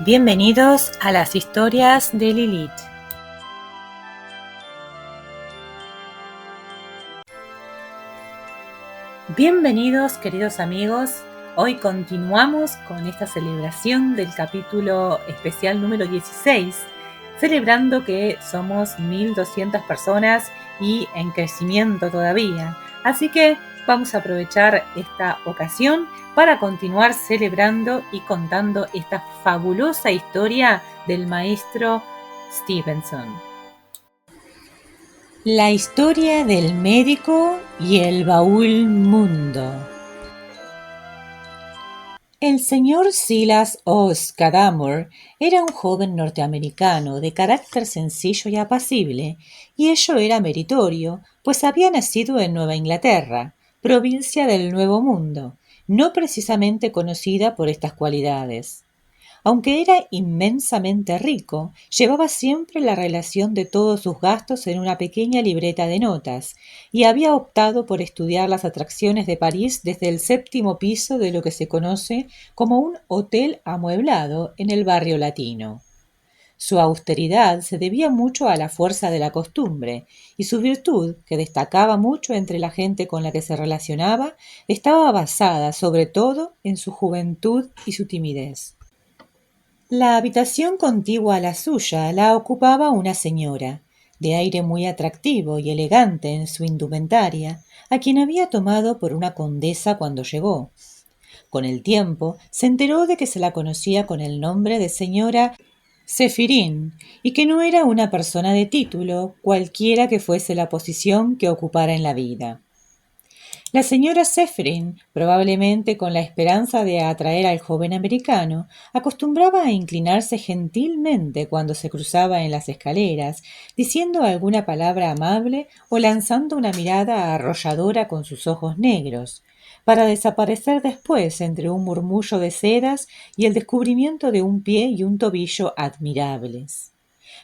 Bienvenidos a las historias de Lilith. Bienvenidos, queridos amigos. Hoy continuamos con esta celebración del capítulo especial número 16, celebrando que somos 1200 personas y en crecimiento todavía. Así que vamos a aprovechar esta ocasión para continuar celebrando y contando esta fabulosa historia del maestro Stevenson. La historia del médico y el baúl mundo. El señor Silas O. Scudamore era un joven norteamericano de carácter sencillo y apacible, y ello era meritorio, pues había nacido en Nueva Inglaterra, provincia del Nuevo Mundo, no precisamente conocida por estas cualidades. Aunque era inmensamente rico, llevaba siempre la relación de todos sus gastos en una pequeña libreta de notas, y había optado por estudiar las atracciones de París desde el 7º piso de lo que se conoce como un hotel amueblado en el barrio latino. Su austeridad se debía mucho a la fuerza de la costumbre, y su virtud, que destacaba mucho entre la gente con la que se relacionaba, estaba basada sobre todo en su juventud y su timidez. La habitación contigua a la suya la ocupaba una señora, de aire muy atractivo y elegante en su indumentaria, a quien había tomado por una condesa cuando llegó. Con el tiempo se enteró de que se la conocía con el nombre de señora Zephyrin, y que no era una persona de título, cualquiera que fuese la posición que ocupara en la vida. La señora Zephyrin, probablemente con la esperanza de atraer al joven americano, acostumbraba a inclinarse gentilmente cuando se cruzaba en las escaleras, diciendo alguna palabra amable o lanzando una mirada arrolladora con sus ojos negros, para desaparecer después entre un murmullo de sedas y el descubrimiento de un pie y un tobillo admirables.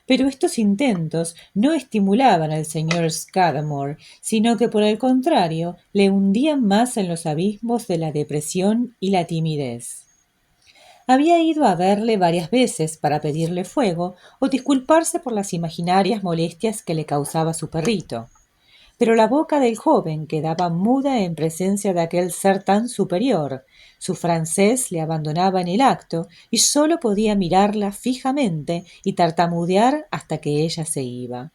Pero estos intentos no estimulaban al señor Scudamore, sino que por el contrario le hundían más en los abismos de la depresión y la timidez. Había ido a verle varias veces para pedirle fuego o disculparse por las imaginarias molestias que le causaba su perrito. Pero la boca del joven quedaba muda en presencia de aquel ser tan superior. Su francés le abandonaba en el acto y sólo podía mirarla fijamente y tartamudear hasta que ella se iba.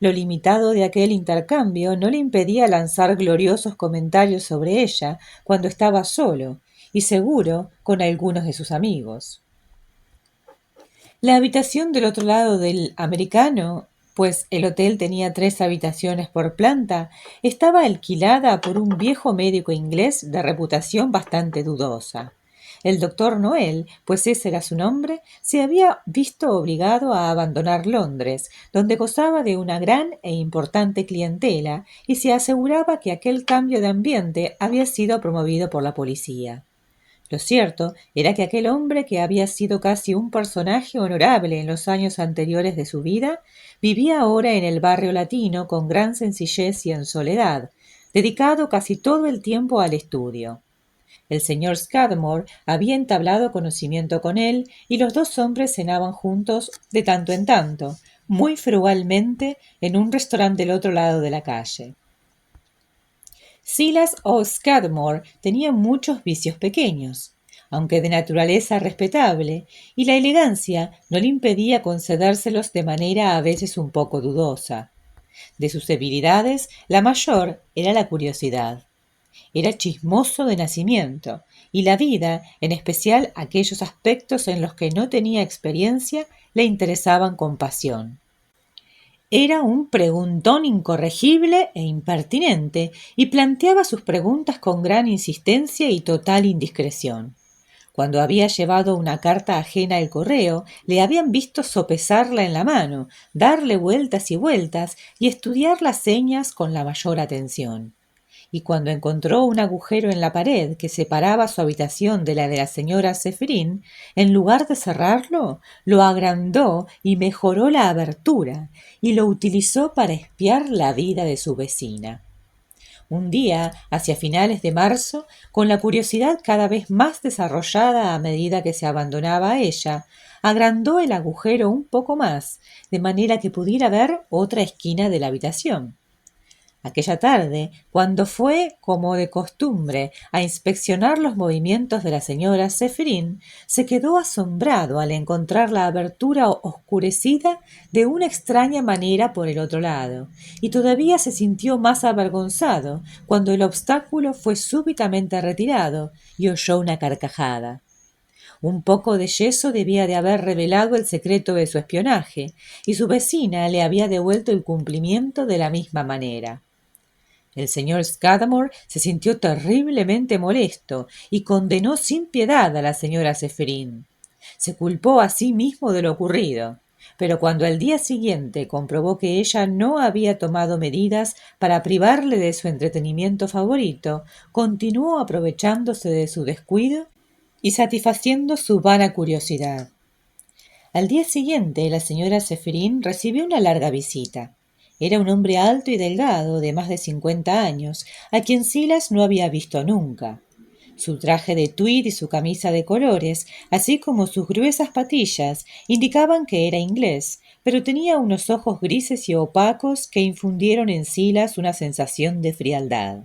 Lo limitado de aquel intercambio no le impedía lanzar gloriosos comentarios sobre ella cuando estaba solo, y seguro con algunos de sus amigos. La habitación del otro lado del americano, pues el hotel tenía 3 habitaciones por planta, estaba alquilada por un viejo médico inglés de reputación bastante dudosa. El doctor Noel, pues ese era su nombre, se había visto obligado a abandonar Londres, donde gozaba de una gran e importante clientela, y se aseguraba que aquel cambio de ambiente había sido promovido por la policía. Lo cierto era que aquel hombre, que había sido casi un personaje honorable en los años anteriores de su vida, vivía ahora en el barrio latino con gran sencillez y en soledad, dedicado casi todo el tiempo al estudio. El señor Scudamore había entablado conocimiento con él, y los dos hombres cenaban juntos de tanto en tanto, muy frugalmente, en un restaurante del otro lado de la calle. Silas O. Scudamore tenía muchos vicios pequeños, aunque de naturaleza respetable, y la elegancia no le impedía concedérselos de manera a veces un poco dudosa. De sus debilidades, la mayor era la curiosidad. Era chismoso de nacimiento, y la vida, en especial aquellos aspectos en los que no tenía experiencia, le interesaban con pasión. Era un preguntón incorregible e impertinente, y planteaba sus preguntas con gran insistencia y total indiscreción. Cuando había llevado una carta ajena al correo, le habían visto sopesarla en la mano, darle vueltas y vueltas y estudiar las señas con la mayor atención. Y cuando encontró un agujero en la pared que separaba su habitación de la de la señora Zephyrin, en lugar de cerrarlo, lo agrandó y mejoró la abertura, y lo utilizó para espiar la vida de su vecina. Un día, hacia finales de marzo, con la curiosidad cada vez más desarrollada a medida que se abandonaba a ella, agrandó el agujero un poco más, de manera que pudiera ver otra esquina de la habitación. Aquella tarde, cuando fue, como de costumbre, a inspeccionar los movimientos de la señora Zephyrine, se quedó asombrado al encontrar la abertura oscurecida de una extraña manera por el otro lado, y todavía se sintió más avergonzado cuando el obstáculo fue súbitamente retirado y oyó una carcajada. Un poco de yeso debía de haber revelado el secreto de su espionaje, y su vecina le había devuelto el cumplimiento de la misma manera. El señor Scudamore se sintió terriblemente molesto y condenó sin piedad a la señora Zephyrine. Se culpó a sí mismo de lo ocurrido, pero cuando al día siguiente comprobó que ella no había tomado medidas para privarle de su entretenimiento favorito, continuó aprovechándose de su descuido y satisfaciendo su vana curiosidad. Al día siguiente la señora Zephyrine recibió una larga visita. Era un hombre alto y delgado, de más de 50 años, a quien Silas no había visto nunca. Su traje de tweed y su camisa de colores, así como sus gruesas patillas, indicaban que era inglés, pero tenía unos ojos grises y opacos que infundieron en Silas una sensación de frialdad.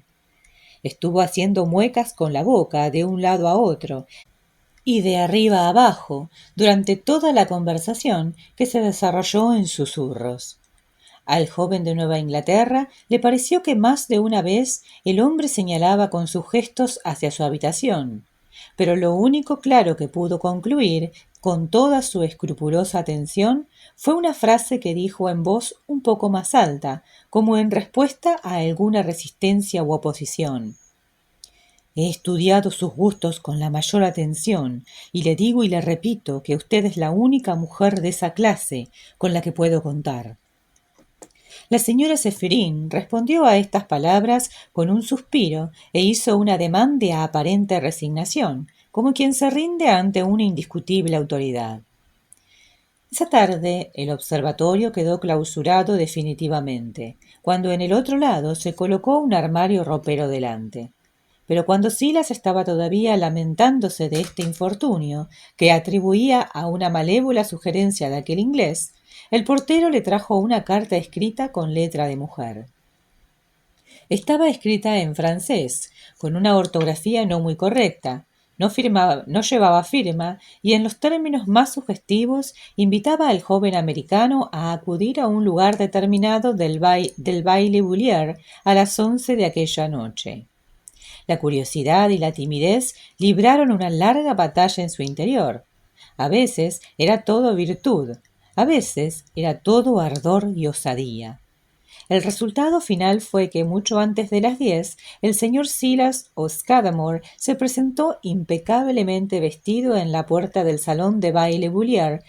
Estuvo haciendo muecas con la boca de un lado a otro, y de arriba abajo, durante toda la conversación que se desarrolló en susurros. Al joven de Nueva Inglaterra le pareció que más de una vez el hombre señalaba con sus gestos hacia su habitación, pero lo único claro que pudo concluir, con toda su escrupulosa atención, fue una frase que dijo en voz un poco más alta, como en respuesta a alguna resistencia u oposición. He estudiado sus gustos con la mayor atención y le digo y le repito que usted es la única mujer de esa clase con la que puedo contar. La señora Zephyrine respondió a estas palabras con un suspiro e hizo un ademán de aparente resignación, como quien se rinde ante una indiscutible autoridad. Esa tarde el observatorio quedó clausurado definitivamente, cuando en el otro lado se colocó un armario ropero delante. Pero cuando Silas estaba todavía lamentándose de este infortunio, que atribuía a una malévola sugerencia de aquel inglés, el portero le trajo una carta escrita con letra de mujer. Estaba escrita en francés, con una ortografía no muy correcta, no llevaba firma y en los términos más sugestivos invitaba al joven americano a acudir a un lugar determinado del baile Bullier a las 11 de aquella noche. La curiosidad y la timidez libraron una larga batalla en su interior. A veces era todo virtud, a veces era todo ardor y osadía. El resultado final fue que mucho antes de las 10, el señor Silas Scudamore se presentó impecablemente vestido en la puerta del salón de baile Bullier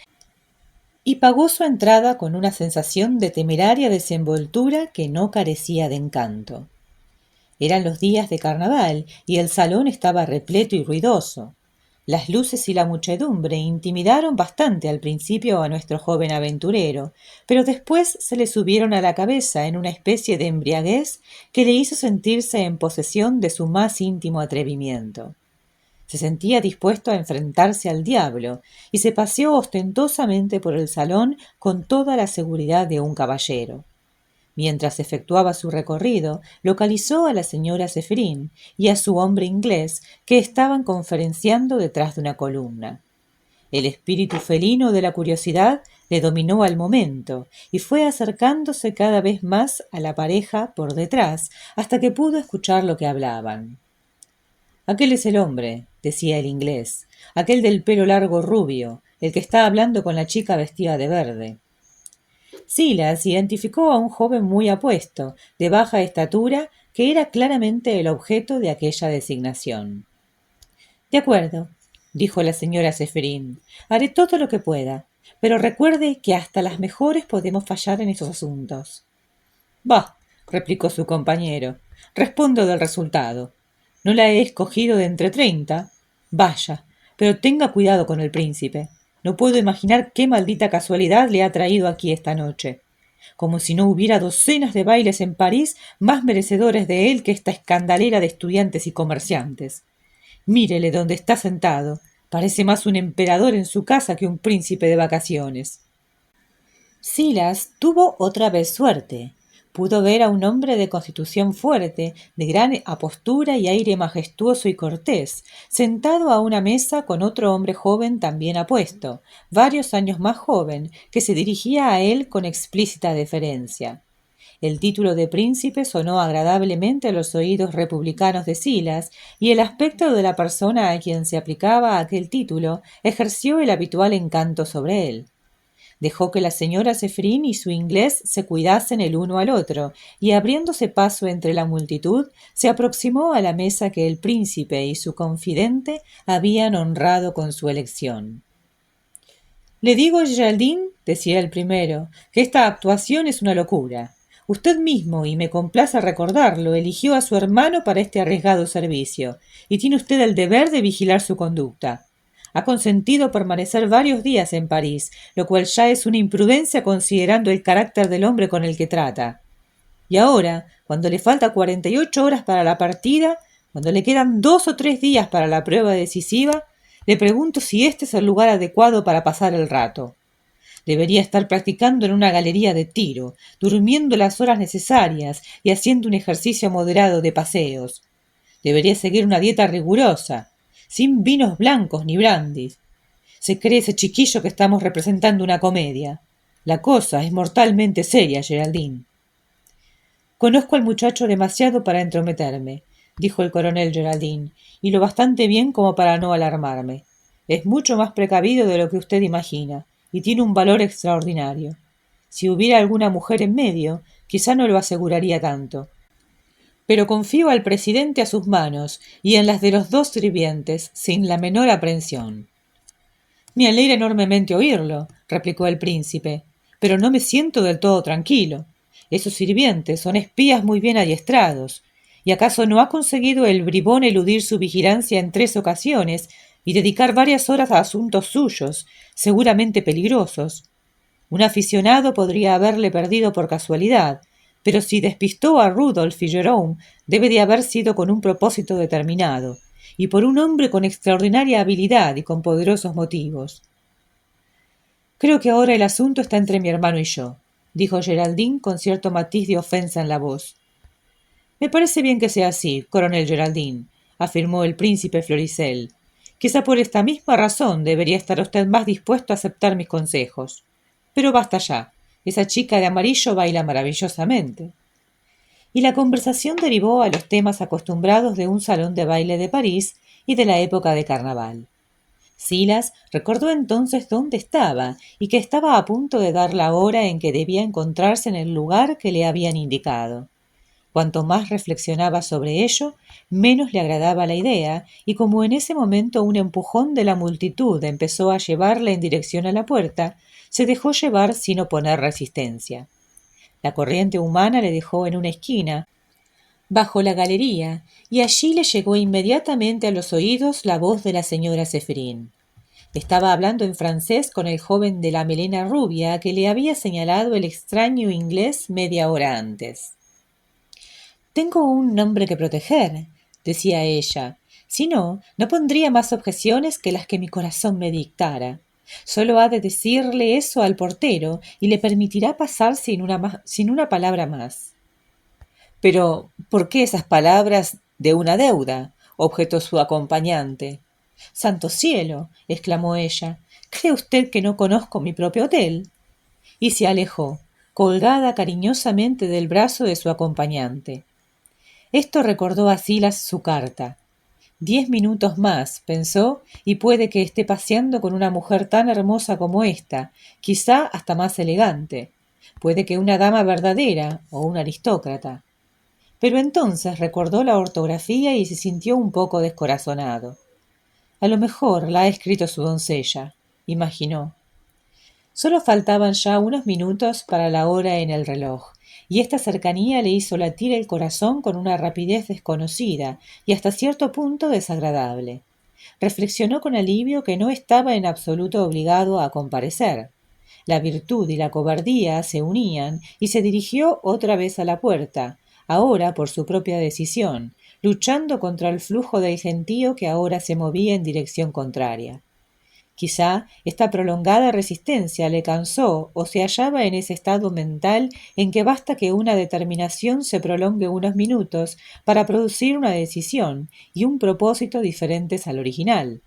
y pagó su entrada con una sensación de temeraria desenvoltura que no carecía de encanto. Eran los días de carnaval y el salón estaba repleto y ruidoso. Las luces y la muchedumbre intimidaron bastante al principio a nuestro joven aventurero, pero después se le subieron a la cabeza en una especie de embriaguez que le hizo sentirse en posesión de su más íntimo atrevimiento. Se sentía dispuesto a enfrentarse al diablo y se paseó ostentosamente por el salón con toda la seguridad de un caballero. Mientras efectuaba su recorrido, localizó a la señora Zephyrine y a su hombre inglés, que estaban conferenciando detrás de una columna. El espíritu felino de la curiosidad le dominó al momento y fue acercándose cada vez más a la pareja por detrás hasta que pudo escuchar lo que hablaban. «Aquel es el hombre», decía el inglés, «aquel del pelo largo rubio, el que está hablando con la chica vestida de verde». Silas identificó a un joven muy apuesto, de baja estatura, que era claramente el objeto de aquella designación. «De acuerdo», dijo la señora Zephyrine, «haré todo lo que pueda, pero recuerde que hasta las mejores podemos fallar en estos asuntos». «Bah», replicó su compañero, «respondo del resultado. No la he escogido de entre 30. Vaya, pero tenga cuidado con el príncipe. No puedo imaginar qué maldita casualidad le ha traído aquí esta noche. como si no hubiera docenas de bailes en París más merecedores de él que esta escandalera de estudiantes y comerciantes. Mírele donde está sentado. Parece más un emperador en su casa que un príncipe de vacaciones. Silas tuvo otra vez suerte. Pudo ver a un hombre de constitución fuerte, de gran apostura y aire majestuoso y cortés, sentado a una mesa con otro hombre joven también apuesto, varios años más joven, que se dirigía a él con explícita deferencia. El título de príncipe sonó agradablemente a los oídos republicanos de Silas, y el aspecto de la persona a quien se aplicaba aquel título ejerció el habitual encanto sobre él. Dejó que la señora Zefrin y su inglés se cuidasen el uno al otro, y abriéndose paso entre la multitud, se aproximó a la mesa que el príncipe y su confidente habían honrado con su elección. «Le digo, Geraldine», decía el primero, «que esta actuación es una locura. Usted mismo, y me complace recordarlo, eligió a su hermano para este arriesgado servicio, y tiene usted el deber de vigilar su conducta. Ha consentido permanecer varios días en París, lo cual ya es una imprudencia considerando el carácter del hombre con el que trata. Y ahora, cuando le falta 48 horas para la partida, cuando le quedan 2 o 3 días para la prueba decisiva, le pregunto si este es el lugar adecuado para pasar el rato. Debería estar practicando en una galería de tiro, durmiendo las horas necesarias y haciendo un ejercicio moderado de paseos. Debería seguir una dieta rigurosa, sin vinos blancos ni brandis. Se cree ese chiquillo que estamos representando una comedia. La cosa es mortalmente seria, Geraldine. Conozco al muchacho demasiado para entrometerme, dijo el coronel Geraldine, y lo bastante bien como para no alarmarme. Es mucho más precavido de lo que usted imagina, y tiene un valor extraordinario. Si hubiera alguna mujer en medio, quizá no lo aseguraría tanto. Pero confío al presidente a sus manos y en las de los 2 sirvientes, sin la menor aprensión. Me alegra enormemente oírlo, replicó el príncipe, pero no me siento del todo tranquilo. Esos sirvientes son espías muy bien adiestrados. ¿Y acaso no ha conseguido el bribón eludir su vigilancia en 3 ocasiones y dedicar varias horas a asuntos suyos, seguramente peligrosos? Un aficionado podría haberle perdido por casualidad, pero si despistó a Rudolf y Jerome, debe de haber sido con un propósito determinado, y por un hombre con extraordinaria habilidad y con poderosos motivos. Creo que ahora el asunto está entre mi hermano y yo, dijo Geraldine con cierto matiz de ofensa en la voz. Me parece bien que sea así, coronel Geraldine, afirmó el príncipe Floricel. Quizá por esta misma razón debería estar usted más dispuesto a aceptar mis consejos. Pero basta ya. Esa chica de amarillo baila maravillosamente. Y la conversación derivó a los temas acostumbrados de un salón de baile de París y de la época de carnaval. Silas recordó entonces dónde estaba y que estaba a punto de dar la hora en que debía encontrarse en el lugar que le habían indicado. Cuanto más reflexionaba sobre ello, menos le agradaba la idea, y como en ese momento un empujón de la multitud empezó a llevarle en dirección a la puerta, se dejó llevar sin oponer resistencia. La corriente humana le dejó en una esquina, bajo la galería, y allí le llegó inmediatamente a los oídos la voz de la señora Zefrin. Estaba hablando en francés con el joven de la melena rubia que le había señalado el extraño inglés media hora antes. «Tengo un nombre que proteger», decía ella. «Si no, no pondría más objeciones que las que mi corazón me dictara. Solo ha de decirle eso al portero y le permitirá pasar sin una palabra más». «Pero, ¿por qué esas palabras de una deuda?», objetó su acompañante. «Santo cielo», exclamó ella, «¿cree usted que no conozco mi propio hotel?». Y se alejó, colgada cariñosamente del brazo de su acompañante. Esto recordó a Silas su carta. 10 minutos más, pensó, y puede que esté paseando con una mujer tan hermosa como ésta, quizá hasta más elegante. Puede que una dama verdadera o un aristócrata. Pero entonces recordó la ortografía y se sintió un poco descorazonado. A lo mejor la ha escrito su doncella, imaginó. Solo faltaban ya unos minutos para la hora en el reloj, y esta cercanía le hizo latir el corazón con una rapidez desconocida y hasta cierto punto desagradable. Reflexionó con alivio que no estaba en absoluto obligado a comparecer. La virtud y la cobardía se unían y se dirigió otra vez a la puerta, ahora por su propia decisión, luchando contra el flujo del gentío que ahora se movía en dirección contraria. Quizá esta prolongada resistencia le cansó o se hallaba en ese estado mental en que basta que una determinación se prolongue unos minutos para producir una decisión y un propósito diferentes al original.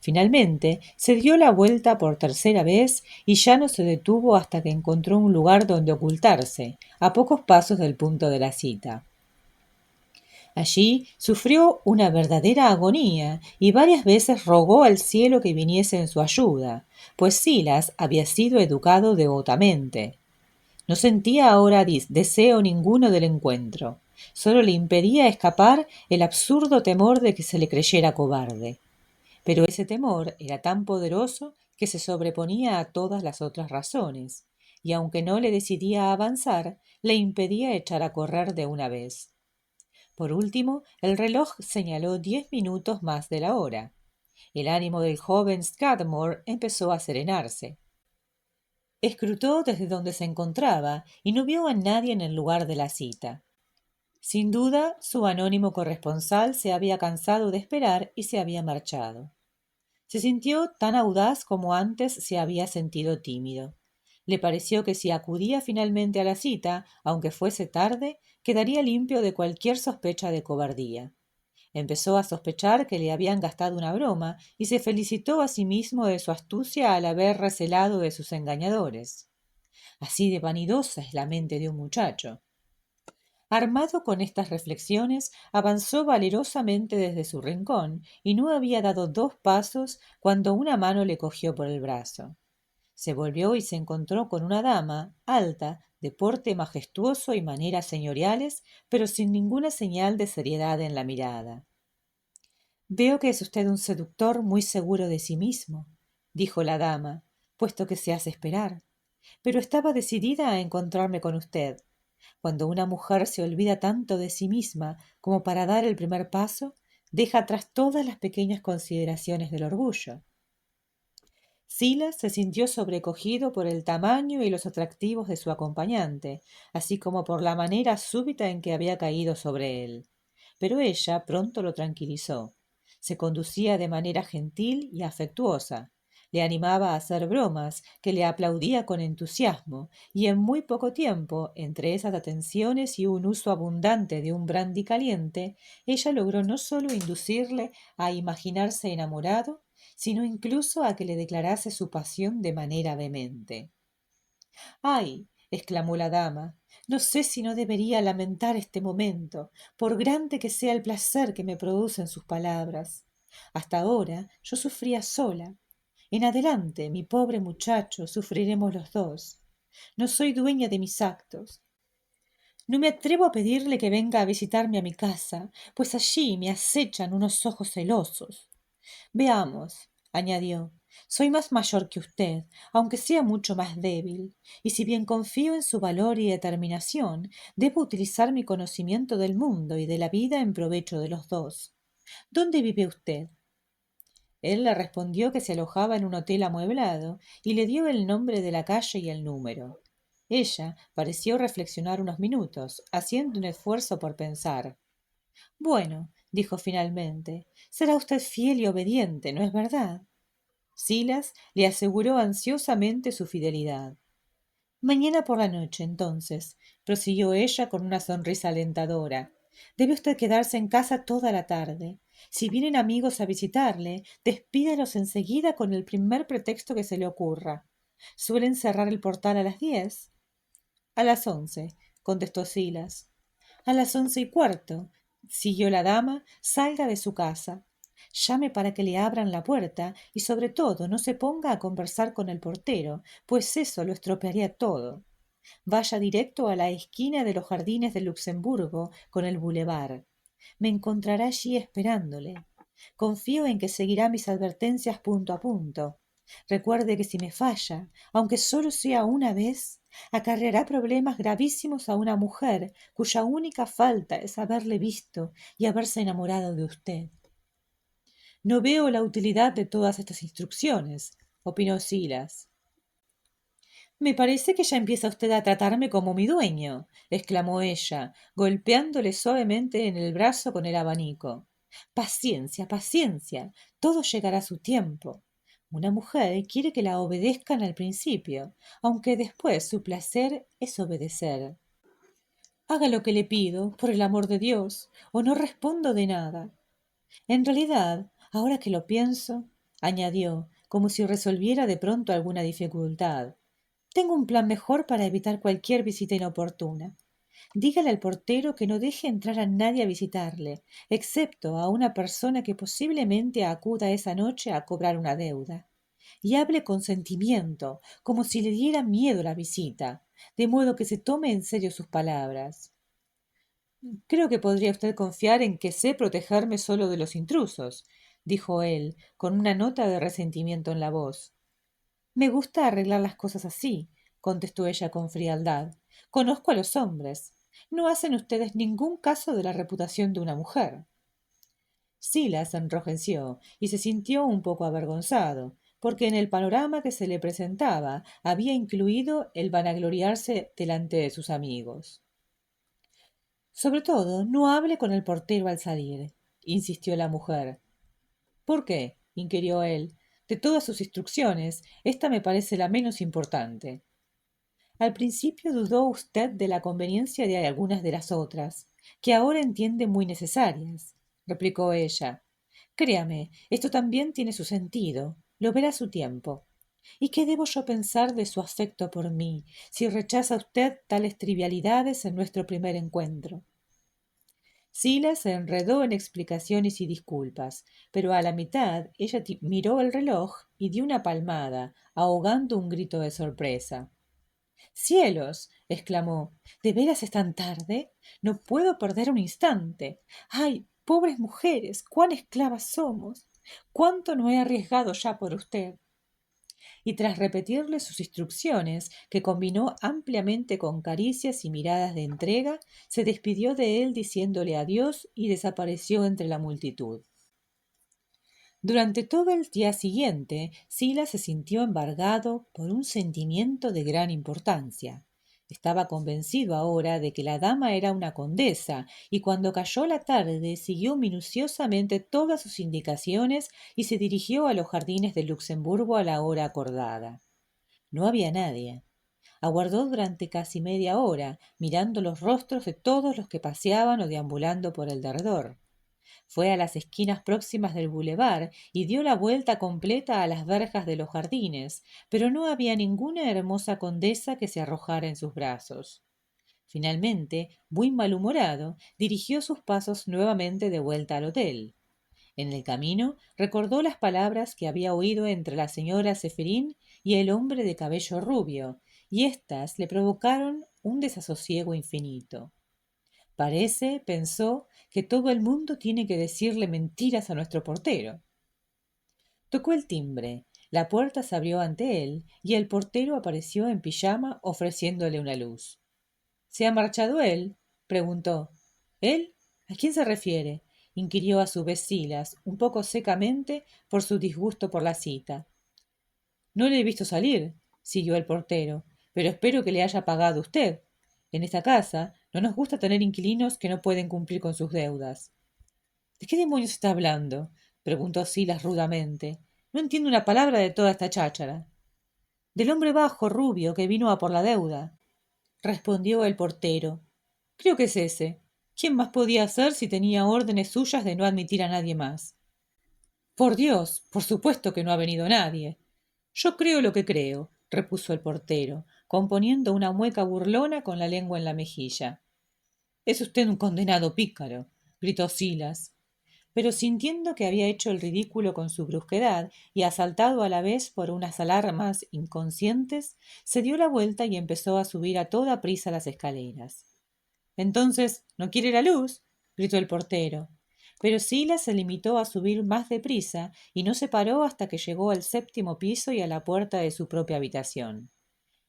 Finalmente, se dio la vuelta por tercera vez y ya no se detuvo hasta que encontró un lugar donde ocultarse, a pocos pasos del punto de la cita. Allí sufrió una verdadera agonía y varias veces rogó al cielo que viniese en su ayuda, pues Silas había sido educado devotamente. No sentía ahora deseo ninguno del encuentro. Solo le impedía escapar el absurdo temor de que se le creyera cobarde. Pero ese temor era tan poderoso que se sobreponía a todas las otras razones, y aunque no le decidía a avanzar, le impedía echar a correr de una vez. Por último, el reloj señaló 10 minutos más de la hora. El ánimo del joven Scudamore empezó a serenarse. Escrutó desde donde se encontraba y no vio a nadie en el lugar de la cita. Sin duda, su anónimo corresponsal se había cansado de esperar y se había marchado. Se sintió tan audaz como antes se había sentido tímido. Le pareció que si acudía finalmente a la cita, aunque fuese tarde, quedaría limpio de cualquier sospecha de cobardía. Empezó a sospechar que le habían gastado una broma y se felicitó a sí mismo de su astucia al haber recelado de sus engañadores. Así de vanidosa es la mente de un muchacho. Armado con estas reflexiones, avanzó valerosamente desde su rincón y no había dado 2 pasos cuando una mano le cogió por el brazo. Se volvió y se encontró con una dama, alta, de porte majestuoso y maneras señoriales, pero sin ninguna señal de seriedad en la mirada. Veo que es usted un seductor muy seguro de sí mismo, dijo la dama, puesto que se hace esperar. Pero estaba decidida a encontrarme con usted. Cuando una mujer se olvida tanto de sí misma como para dar el primer paso, deja atrás todas las pequeñas consideraciones del orgullo. Silas se sintió sobrecogido por el tamaño y los atractivos de su acompañante, así como por la manera súbita en que había caído sobre él. Pero ella pronto lo tranquilizó. Se conducía de manera gentil y afectuosa. Le animaba a hacer bromas, que le aplaudía con entusiasmo, y en muy poco tiempo, entre esas atenciones y un uso abundante de un brandy caliente, ella logró no sólo inducirle a imaginarse enamorado, sino incluso a que le declarase su pasión de manera vehemente. ¡Ay! Exclamó la dama, no sé si no debería lamentar este momento, por grande que sea el placer que me producen sus palabras. Hasta ahora yo sufría sola. En adelante, mi pobre muchacho, sufriremos los dos. No soy dueña de mis actos. No me atrevo a pedirle que venga a visitarme a mi casa, pues allí me acechan unos ojos celosos. Veamos, añadió, soy más mayor que usted, aunque sea mucho más débil, y si bien confío en su valor y determinación, debo utilizar mi conocimiento del mundo y de la vida en provecho de los dos. ¿Dónde vive usted? Él le respondió que se alojaba en un hotel amueblado y le dio el nombre de la calle y el número. Ella pareció reflexionar unos minutos, haciendo un esfuerzo por pensar. Bueno, dijo finalmente, será usted fiel y obediente, ¿no es verdad? Silas le aseguró ansiosamente su fidelidad. Mañana por la noche, entonces, prosiguió ella con una sonrisa alentadora. Debe usted quedarse en casa toda la tarde. Si vienen amigos a visitarle, despídalos enseguida con el primer pretexto que se le ocurra. ¿Suelen cerrar el portal a las 10? A las 11, contestó Silas. A las 11:15, siguió la dama, salga de su casa. Llame para que le abran la puerta y sobre todo no se ponga a conversar con el portero, pues eso lo estropearía todo. Vaya directo a la esquina de los jardines del Luxemburgo con el bulevar. Me encontrará allí esperándole. Confío en que seguirá mis advertencias punto a punto. Recuerde que si me falla, aunque solo sea una vez, acarreará problemas gravísimos a una mujer cuya única falta es haberle visto y haberse enamorado de usted. No veo la utilidad de todas estas instrucciones, opinó Silas. Me parece que ya empieza usted a tratarme como mi dueño, exclamó ella, golpeándole suavemente en el brazo con el abanico. Paciencia, paciencia, todo llegará a su tiempo. Una mujer quiere que la obedezcan al principio, aunque después su placer es obedecer. Haga lo que le pido, por el amor de Dios, o no respondo de nada. En realidad, ahora que lo pienso, añadió, como si resolviera de pronto alguna dificultad, tengo un plan mejor para evitar cualquier visita inoportuna. Dígale al portero que no deje entrar a nadie a visitarle, excepto a una persona que posiblemente acuda esa noche a cobrar una deuda. Y hable con sentimiento, como si le diera miedo la visita, de modo que se tome en serio sus palabras. Creo que podría usted confiar en que sé protegerme solo de los intrusos, dijo él, con una nota de resentimiento en la voz. Me gusta arreglar las cosas así, contestó ella con frialdad. Conozco a los hombres. No hacen ustedes ningún caso de la reputación de una mujer. Silas se enrojeció y se sintió un poco avergonzado, porque en el panorama que se le presentaba había incluido el vanagloriarse delante de sus amigos. Sobre todo, no hable con el portero al salir, insistió la mujer. ¿Por qué? Inquirió él. De todas sus instrucciones, esta me parece la menos importante. Al principio dudó usted de la conveniencia de algunas de las otras, que ahora entiende muy necesarias, replicó ella. Créame, esto también tiene su sentido. Lo verá a su tiempo. ¿Y qué debo yo pensar de su afecto por mí, si rechaza usted tales trivialidades en nuestro primer encuentro? Silas se enredó en explicaciones y disculpas, pero a la mitad ella miró el reloj y dio una palmada, ahogando un grito de sorpresa. ¡Cielos! exclamó. ¿De veras es tan tarde? No puedo perder un instante. ¡Ay, pobres mujeres! ¡Cuán esclavas somos! ¿Cuánto no he arriesgado ya por usted? Y tras repetirle sus instrucciones, que combinó ampliamente con caricias y miradas de entrega, se despidió de él diciéndole adiós y desapareció entre la multitud. Durante todo el día siguiente, Silas se sintió embargado por un sentimiento de gran importancia. Estaba convencido ahora de que la dama era una condesa, y cuando cayó la tarde siguió minuciosamente todas sus indicaciones y se dirigió a los jardines de Luxemburgo a la hora acordada. No había nadie. Aguardó durante casi media hora, mirando los rostros de todos los que paseaban o deambulando por el derredor. Fue a las esquinas próximas del bulevar y dio la vuelta completa a las verjas de los jardines, pero no había ninguna hermosa condesa que se arrojara en sus brazos. Finalmente, muy malhumorado, dirigió sus pasos nuevamente de vuelta al hotel. En el camino recordó las palabras que había oído entre la señora Zeferín y el hombre de cabello rubio, y éstas le provocaron un desasosiego infinito. Parece, pensó, que todo el mundo tiene que decirle mentiras a nuestro portero. Tocó el timbre, la puerta se abrió ante él y el portero apareció en pijama ofreciéndole una luz. ¿Se ha marchado él? Preguntó. ¿Él? ¿A quién se refiere? Inquirió a su vez Silas, un poco secamente por su disgusto por la cita. No le he visto salir, siguió el portero, pero espero que le haya pagado usted. En esta casa no nos gusta tener inquilinos que no pueden cumplir con sus deudas. ¿De qué demonios está hablando? Preguntó Silas rudamente. No entiendo una palabra de toda esta cháchara. Del hombre bajo, rubio, que vino a por la deuda, respondió el portero. Creo que es ese. ¿Quién más podía ser si tenía órdenes suyas de no admitir a nadie más? Por Dios, por supuesto que no ha venido nadie. Yo creo lo que creo, repuso el portero, componiendo una mueca burlona con la lengua en la mejilla. Es usted un condenado pícaro, gritó Silas. Pero sintiendo que había hecho el ridículo con su brusquedad y asaltado a la vez por unas alarmas inconscientes, se dio la vuelta y empezó a subir a toda prisa las escaleras. Entonces, ¿no quiere la luz? Gritó el portero. Pero Silas se limitó a subir más deprisa y no se paró hasta que llegó al séptimo piso y a la puerta de su propia habitación.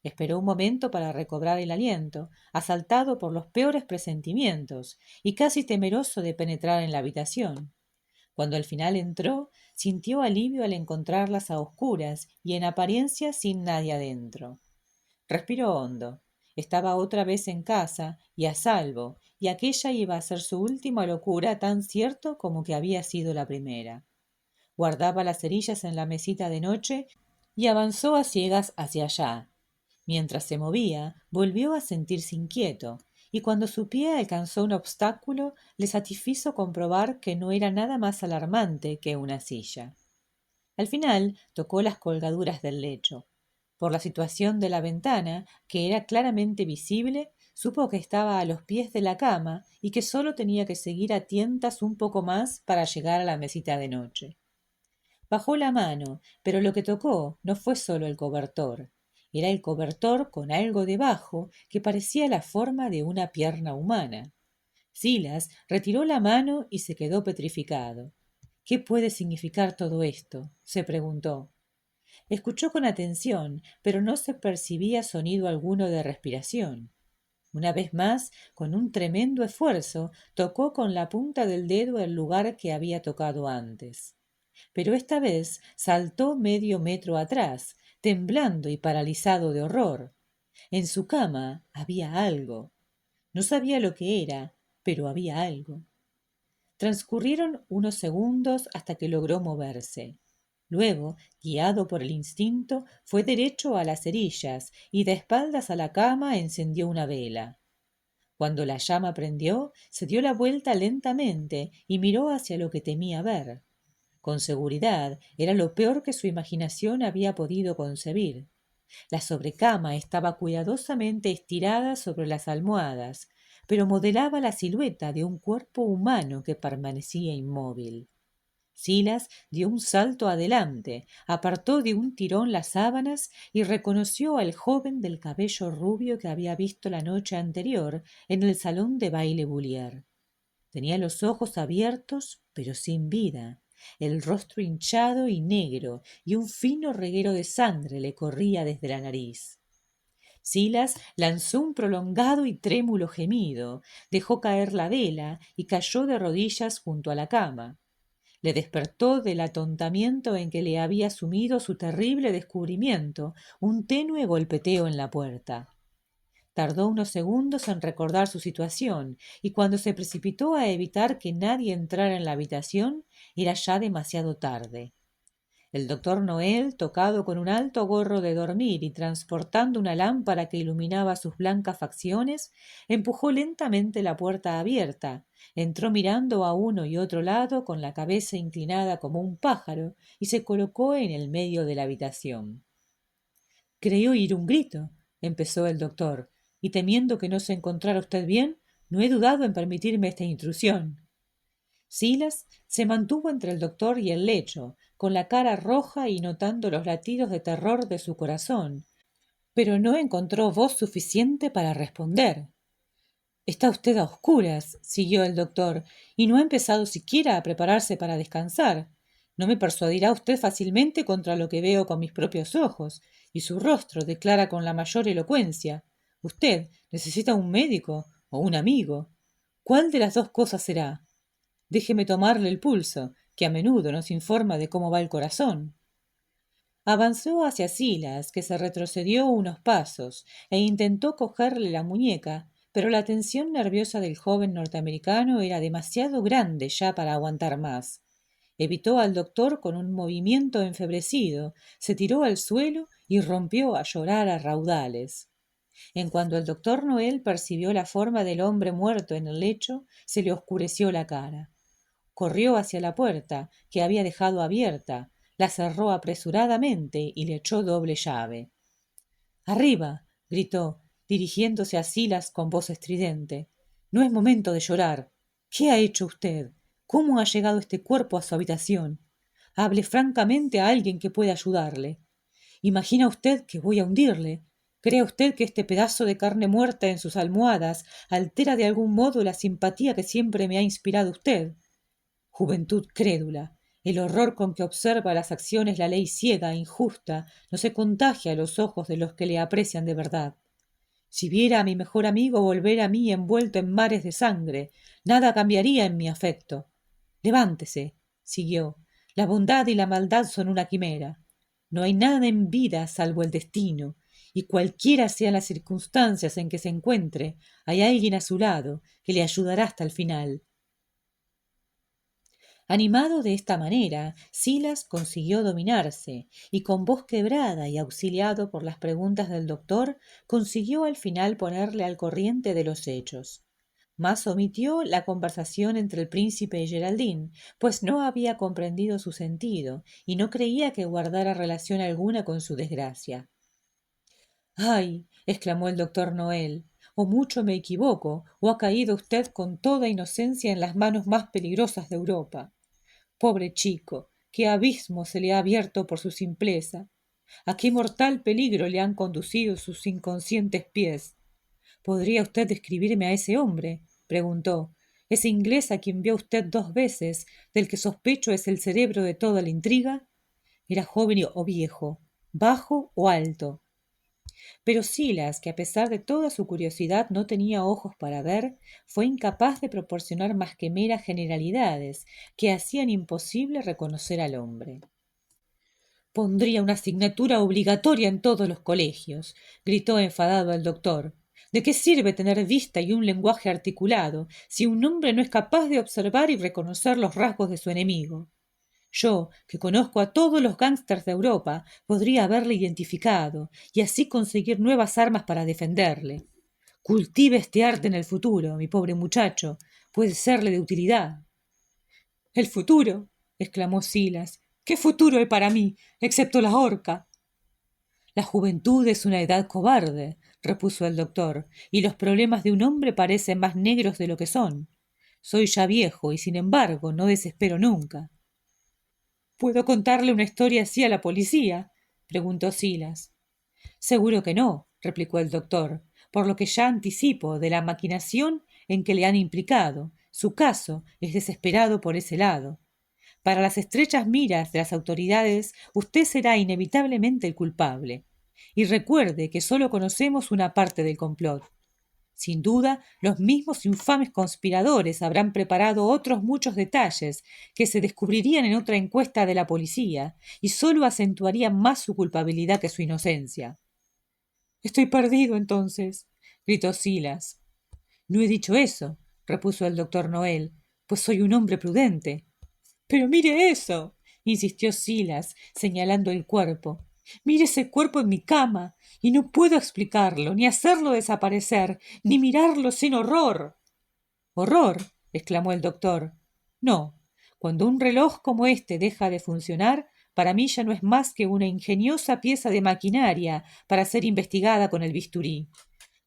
Esperó un momento para recobrar el aliento, asaltado por los peores presentimientos y casi temeroso de penetrar en la habitación. Cuando al final entró, sintió alivio al encontrarlas a oscuras y en apariencia sin nadie adentro. Respiró hondo. Estaba otra vez en casa y a salvo, y aquella iba a ser su última locura, tan cierto como que había sido la primera. Guardaba las cerillas en la mesita de noche y avanzó a ciegas hacia allá. Mientras se movía, volvió a sentirse inquieto, y cuando su pie alcanzó un obstáculo, le satisfizo comprobar que no era nada más alarmante que una silla. Al final tocó las colgaduras del lecho. Por la situación de la ventana, que era claramente visible, supo que estaba a los pies de la cama y que solo tenía que seguir a tientas un poco más para llegar a la mesita de noche. Bajó la mano, pero lo que tocó no fue solo el cobertor. Era el cobertor con algo debajo que parecía la forma de una pierna humana. Silas retiró la mano y se quedó petrificado. ¿Qué puede significar todo esto?, se preguntó. Escuchó con atención, pero no se percibía sonido alguno de respiración. Una vez más, con un tremendo esfuerzo, tocó con la punta del dedo el lugar que había tocado antes. Pero esta vez saltó medio metro atrás, temblando y paralizado de horror. En su cama había algo. No sabía lo que era, pero había algo. Transcurrieron unos segundos hasta que logró moverse. Luego, guiado por el instinto, fue derecho a las cerillas y de espaldas a la cama encendió una vela. Cuando la llama prendió, se dio la vuelta lentamente y miró hacia lo que temía ver. Con seguridad era lo peor que su imaginación había podido concebir. La sobrecama estaba cuidadosamente estirada sobre las almohadas, pero modelaba la silueta de un cuerpo humano que permanecía inmóvil. Silas dio un salto adelante, apartó de un tirón las sábanas y reconoció al joven del cabello rubio que había visto la noche anterior en el salón de baile Bullier. Tenía los ojos abiertos, pero sin vida, el rostro hinchado y negro, y un fino reguero de sangre le corría desde la nariz. Silas lanzó un prolongado y trémulo gemido, dejó caer la vela y cayó de rodillas junto a la cama. Le despertó del atontamiento en que le había sumido su terrible descubrimiento, un tenue golpeteo en la puerta. Tardó unos segundos en recordar su situación, y cuando se precipitó a evitar que nadie entrara en la habitación, era ya demasiado tarde. El doctor Noel, tocado con un alto gorro de dormir y transportando una lámpara que iluminaba sus blancas facciones, empujó lentamente la puerta abierta, entró mirando a uno y otro lado con la cabeza inclinada como un pájaro y se colocó en el medio de la habitación. Creyó oír un grito, empezó el doctor, y temiendo que no se encontrara usted bien, no he dudado en permitirme esta intrusión. Silas se mantuvo entre el doctor y el lecho, con la cara roja y notando los latidos de terror de su corazón, pero no encontró voz suficiente para responder. Está usted a oscuras, siguió el doctor, y no ha empezado siquiera a prepararse para descansar. No me persuadirá usted fácilmente contra lo que veo con mis propios ojos, y su rostro declara con la mayor elocuencia. Usted necesita un médico o un amigo. ¿Cuál de las dos cosas será? Déjeme tomarle el pulso, que a menudo nos informa de cómo va el corazón. Avanzó hacia Silas, que se retrocedió unos pasos, e intentó cogerle la muñeca, pero la tensión nerviosa del joven norteamericano era demasiado grande ya para aguantar más. Evitó al doctor con un movimiento enfebrecido, se tiró al suelo y rompió a llorar a raudales. En cuanto el doctor Noel percibió la forma del hombre muerto en el lecho, se le oscureció la cara. Corrió hacia la puerta, que había dejado abierta, la cerró apresuradamente y le echó doble llave. Arriba, gritó, dirigiéndose a Silas con voz estridente. No es momento de llorar. ¿Qué ha hecho usted? ¿Cómo ha llegado este cuerpo a su habitación? Hable francamente a alguien que pueda ayudarle. ¿Imagina usted que voy a hundirle? ¿Cree usted que este pedazo de carne muerta en sus almohadas altera de algún modo la simpatía que siempre me ha inspirado usted? Juventud crédula, el horror con que observa las acciones la ley ciega e injusta no se contagia a los ojos de los que le aprecian de verdad. Si viera a mi mejor amigo volver a mí envuelto en mares de sangre, nada cambiaría en mi afecto. Levántese, siguió. La bondad y la maldad son una quimera. No hay nada en vida salvo el destino, y cualquiera sean las circunstancias en que se encuentre, hay alguien a su lado que le ayudará hasta el final. Animado de esta manera, Silas consiguió dominarse, y con voz quebrada y auxiliado por las preguntas del doctor, consiguió al final ponerle al corriente de los hechos. Mas omitió la conversación entre el príncipe y Geraldine, pues no había comprendido su sentido, y no creía que guardara relación alguna con su desgracia. ¡Ay! Exclamó el doctor Noel, o mucho me equivoco, o ha caído usted con toda inocencia en las manos más peligrosas de Europa. Pobre chico, qué abismo se le ha abierto por su simpleza. A qué mortal peligro le han conducido sus inconscientes pies. ¿Podría usted describirme a ese hombre? Preguntó. Ese inglés a quien vio usted 2 veces, del que sospecho es el cerebro de toda la intriga. ¿Era joven o viejo? ¿Bajo o alto? Pero Silas, que a pesar de toda su curiosidad no tenía ojos para ver, fue incapaz de proporcionar más que meras generalidades que hacían imposible reconocer al hombre. Pondría una asignatura obligatoria en todos los colegios, gritó enfadado el doctor. ¿De qué sirve tener vista y un lenguaje articulado si un hombre no es capaz de observar y reconocer los rasgos de su enemigo? Yo, que conozco a todos los gángsters de Europa, podría haberle identificado y así conseguir nuevas armas para defenderle. Cultive este arte en el futuro, mi pobre muchacho. Puede serle de utilidad. ¿El futuro? Exclamó Silas. ¿Qué futuro hay para mí, excepto la horca? La juventud es una edad cobarde, repuso el doctor, y los problemas de un hombre parecen más negros de lo que son. Soy ya viejo y sin embargo no desespero nunca. ¿Puedo contarle una historia así a la policía? Preguntó Silas. Seguro que no, replicó el doctor, por lo que ya anticipo de la maquinación en que le han implicado. Su caso es desesperado por ese lado. Para las estrechas miras de las autoridades, usted será inevitablemente el culpable. Y recuerde que solo conocemos una parte del complot. Sin duda, los mismos infames conspiradores habrán preparado otros muchos detalles que se descubrirían en otra encuesta de la policía y sólo acentuarían más su culpabilidad que su inocencia. Estoy perdido, entonces, gritó Silas. No he dicho eso, repuso el doctor Noel, pues soy un hombre prudente. Pero mire eso, insistió Silas, señalando el cuerpo. Mire ese cuerpo en mi cama, y no puedo explicarlo, ni hacerlo desaparecer, ni mirarlo sin horror. ¿Horror? Exclamó el doctor. No, cuando un reloj como este deja de funcionar, para mí ya no es más que una ingeniosa pieza de maquinaria para ser investigada con el bisturí.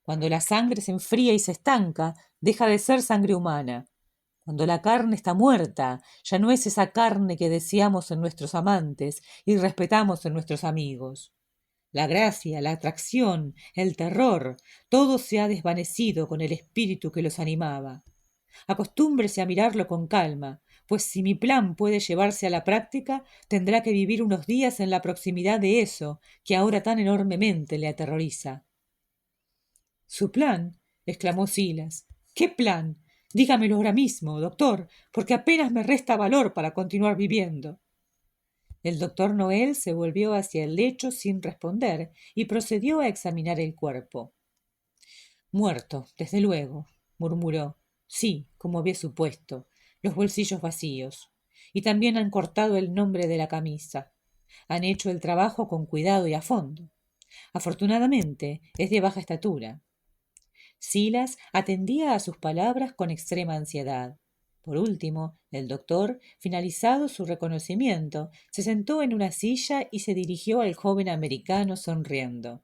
Cuando la sangre se enfría y se estanca, deja de ser sangre humana. Cuando la carne está muerta, ya no es esa carne que deseamos en nuestros amantes y respetamos en nuestros amigos. La gracia, la atracción, el terror, todo se ha desvanecido con el espíritu que los animaba. Acostúmbrese a mirarlo con calma, pues si mi plan puede llevarse a la práctica, tendrá que vivir unos días en la proximidad de eso que ahora tan enormemente le aterroriza. ¿Su plan? Exclamó Silas. ¿Qué plan? Dígamelo ahora mismo, doctor, porque apenas me resta valor para continuar viviendo. El doctor Noel se volvió hacia el lecho sin responder y procedió a examinar el cuerpo. Muerto, desde luego, murmuró. Sí, como había supuesto, los bolsillos vacíos. Y también han cortado el nombre de la camisa. Han hecho el trabajo con cuidado y a fondo. Afortunadamente, es de baja estatura. Silas atendía a sus palabras con extrema ansiedad. Por último, el doctor, finalizado su reconocimiento, se sentó en una silla y se dirigió al joven americano sonriendo.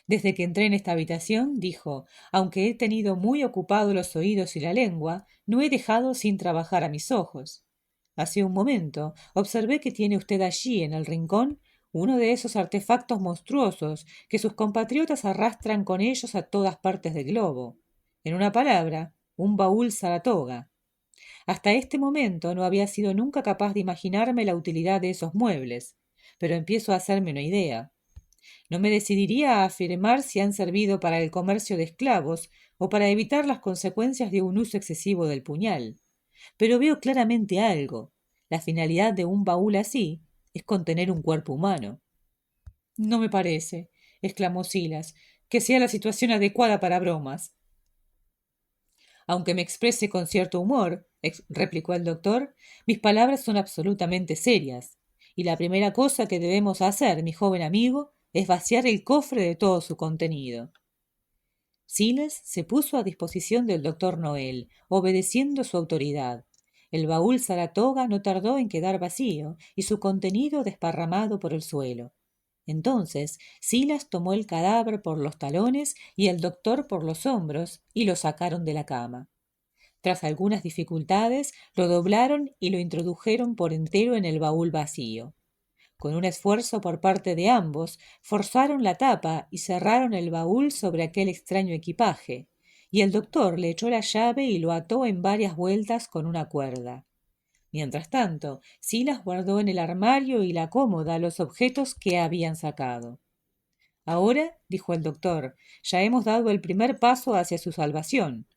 Desde que entré en esta habitación, dijo, aunque he tenido muy ocupados los oídos y la lengua, no he dejado sin trabajar a mis ojos. Hace un momento observé que tiene usted allí, en el rincón, uno de esos artefactos monstruosos que sus compatriotas arrastran con ellos a todas partes del globo. En una palabra, un baúl Saratoga. Hasta este momento no había sido nunca capaz de imaginarme la utilidad de esos muebles, pero empiezo a hacerme una idea. No me decidiría a afirmar si han servido para el comercio de esclavos o para evitar las consecuencias de un uso excesivo del puñal. Pero veo claramente algo. La finalidad de un baúl así es contener un cuerpo humano. No me parece. exclamó Silas, que sea la situación adecuada para bromas. Aunque me exprese con cierto humor, replicó el doctor, mis palabras son absolutamente serias, y la primera cosa que debemos hacer, mi joven amigo, es vaciar el cofre de todo su contenido. Silas se puso a disposición del doctor Noel, obedeciendo su autoridad. El baúl Saratoga no tardó en quedar vacío y su contenido desparramado por el suelo. Entonces Silas tomó el cadáver por los talones y el doctor por los hombros y lo sacaron de la cama. Tras algunas dificultades, lo doblaron y lo introdujeron por entero en el baúl vacío. Con un esfuerzo por parte de ambos, forzaron la tapa y cerraron el baúl sobre aquel extraño equipaje, y el doctor le echó la llave y lo ató en varias vueltas con una cuerda. Mientras tanto, Silas guardó en el armario y la cómoda los objetos que habían sacado. Ahora, dijo el doctor, ya hemos dado el primer paso hacia su salvación.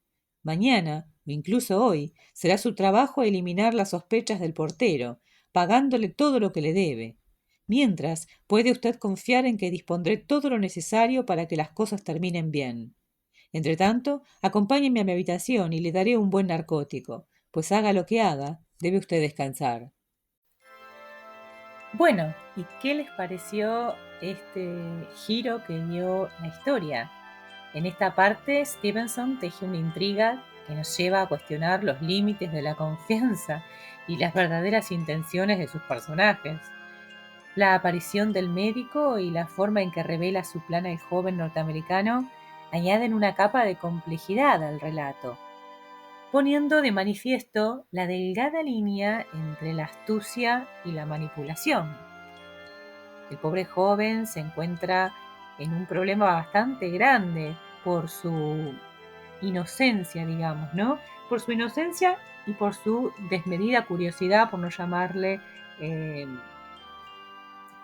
Mañana, o incluso hoy, será su trabajo eliminar las sospechas del portero, pagándole todo lo que le debe. Mientras, puede usted confiar en que dispondré todo lo necesario para que las cosas terminen bien. Entretanto, acompáñeme a mi habitación y le daré un buen narcótico, pues haga lo que haga, debe usted descansar. Bueno, ¿y qué les pareció este giro que dio la historia? En esta parte, Stevenson teje una intriga que nos lleva a cuestionar los límites de la confianza y las verdaderas intenciones de sus personajes. La aparición del médico y la forma en que revela su plan el joven norteamericano añaden una capa de complejidad al relato, poniendo de manifiesto la delgada línea entre la astucia y la manipulación. El pobre joven se encuentra en un problema bastante grande por su inocencia, digamos, ¿no? Por su inocencia y por su desmedida curiosidad, por no llamarle, eh,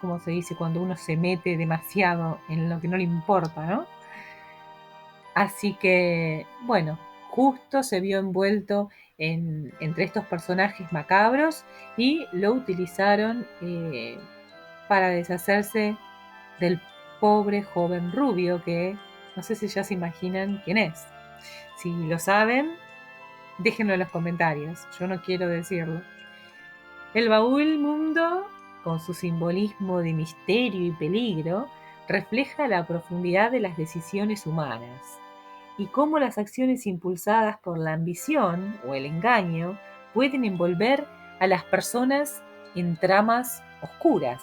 ¿cómo se dice? Cuando uno se mete demasiado en lo que no le importa, ¿no? Así que, bueno, justo se vio envuelto entre estos personajes macabros y lo utilizaron para deshacerse del pobre joven rubio que no sé si ya se imaginan quién es. Si lo saben, déjenlo en los comentarios, yo no quiero decirlo. El baúl mundo, con su simbolismo de misterio y peligro, refleja la profundidad de las decisiones humanas y cómo las acciones impulsadas por la ambición o el engaño pueden envolver a las personas en tramas oscuras.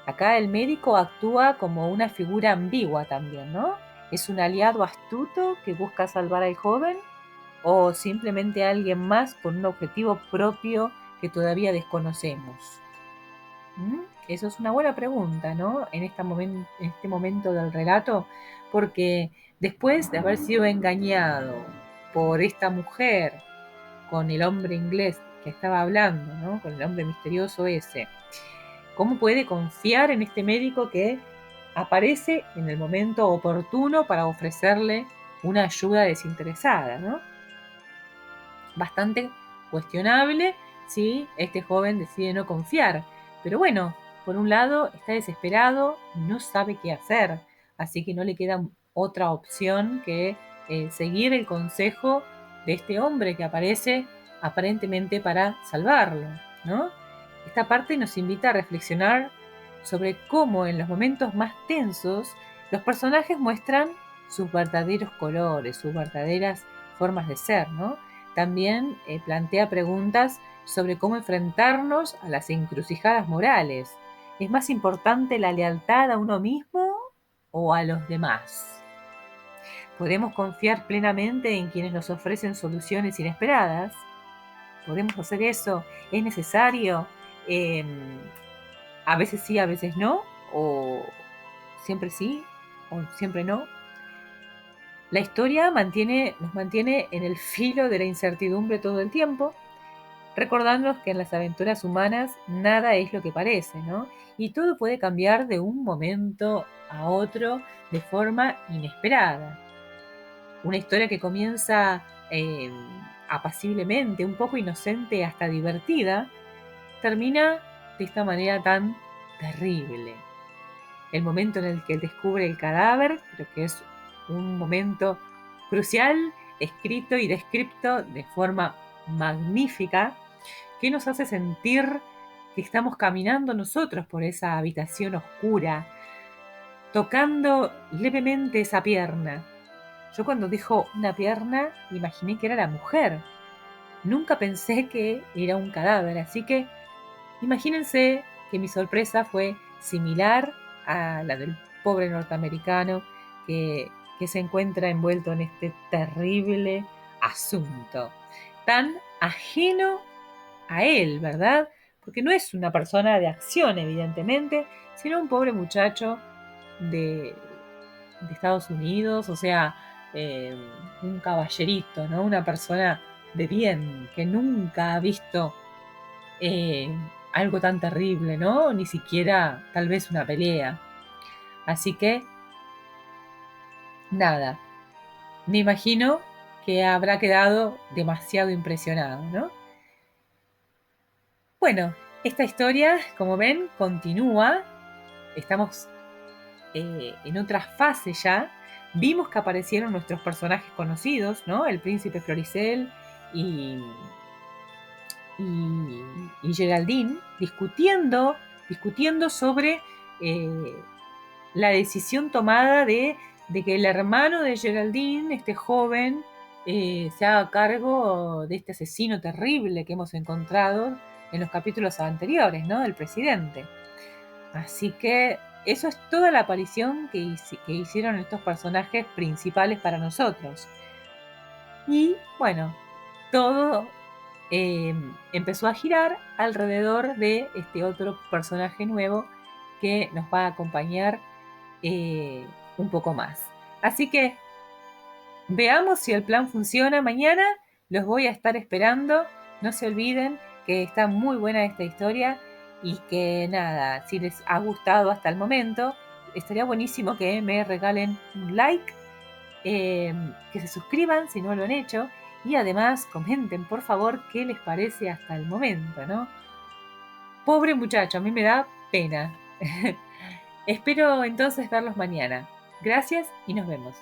Acá el médico actúa como una figura ambigua también, ¿no? ¿Es un aliado astuto que busca salvar al joven o simplemente alguien más con un objetivo propio que todavía desconocemos? ¿Mm? Eso es una buena pregunta, ¿no? En este momento del relato, porque después de haber sido engañado por esta mujer con el hombre inglés que estaba hablando, ¿no? Con el hombre misterioso ese, ¿cómo puede confiar en este médico que aparece en el momento oportuno para ofrecerle una ayuda desinteresada, ¿no? Bastante cuestionable si este joven decide no confiar. Pero bueno, por un lado está desesperado y no sabe qué hacer, así que no le queda otra opción que seguir el consejo de este hombre que aparece aparentemente para salvarlo, ¿no? Esta parte nos invita a reflexionar sobre cómo en los momentos más tensos los personajes muestran sus verdaderos colores, sus verdaderas formas de ser, ¿no? También plantea preguntas sobre cómo enfrentarnos a las encrucijadas morales. ¿Es más importante la lealtad a uno mismo o a los demás? ¿Podemos confiar plenamente en quienes nos ofrecen soluciones inesperadas? ¿Podemos hacer eso? ¿Es necesario? Eh, a veces sí, a veces no, o siempre sí, o siempre no. La historia nos mantiene en el filo de la incertidumbre todo el tiempo, recordándonos que en las aventuras humanas nada es lo que parece, ¿no? Y todo puede cambiar de un momento a otro de forma inesperada. Una historia que comienza apaciblemente, un poco inocente hasta divertida, termina de esta manera tan terrible. el momento en el que él descubre el cadáver, creo que es un momento crucial, escrito y descrito de forma magnífica, que nos hace sentir que estamos caminando nosotros por esa habitación oscura, tocando levemente esa pierna. Yo cuando dijo una pierna, imaginé que era la mujer. Nunca pensé que era un cadáver, así que imagínense que mi sorpresa fue similar a la del pobre norteamericano que se encuentra envuelto en este terrible asunto, tan ajeno a él, ¿verdad? Porque no es una persona de acción, evidentemente, sino un pobre muchacho de, de Estados Unidos, o sea, eh, un caballerito, ¿no? Una persona de bien que nunca ha visto eh, algo tan terrible, ¿no? Ni siquiera tal vez una pelea. Así que, nada, me imagino que habrá quedado demasiado impresionado, ¿no? Bueno, esta historia, como ven, continúa. Estamos en otra fase ya. Vimos que aparecieron nuestros personajes conocidos, ¿no? El príncipe Floricel y, y Geraldine discutiendo sobre la decisión tomada de que el hermano de Geraldine, este joven, se haga cargo de este asesino terrible que hemos encontrado en los capítulos anteriores, ¿no? Del presidente. Así que eso es toda la aparición que hicieron estos personajes principales para nosotros. Y bueno, todo empezó a girar alrededor de este otro personaje nuevo que nos va a acompañar un poco más. Así que veamos si el plan funciona mañana. Los voy a estar esperando. No se olviden que está muy buena esta historia y que nada, si les ha gustado hasta el momento, estaría buenísimo que me regalen un like, que se suscriban si no lo han hecho y además comenten por favor qué les parece hasta el momento, ¿no? Pobre muchacho, a mí me da pena. Espero entonces verlos mañana. Gracias y nos vemos.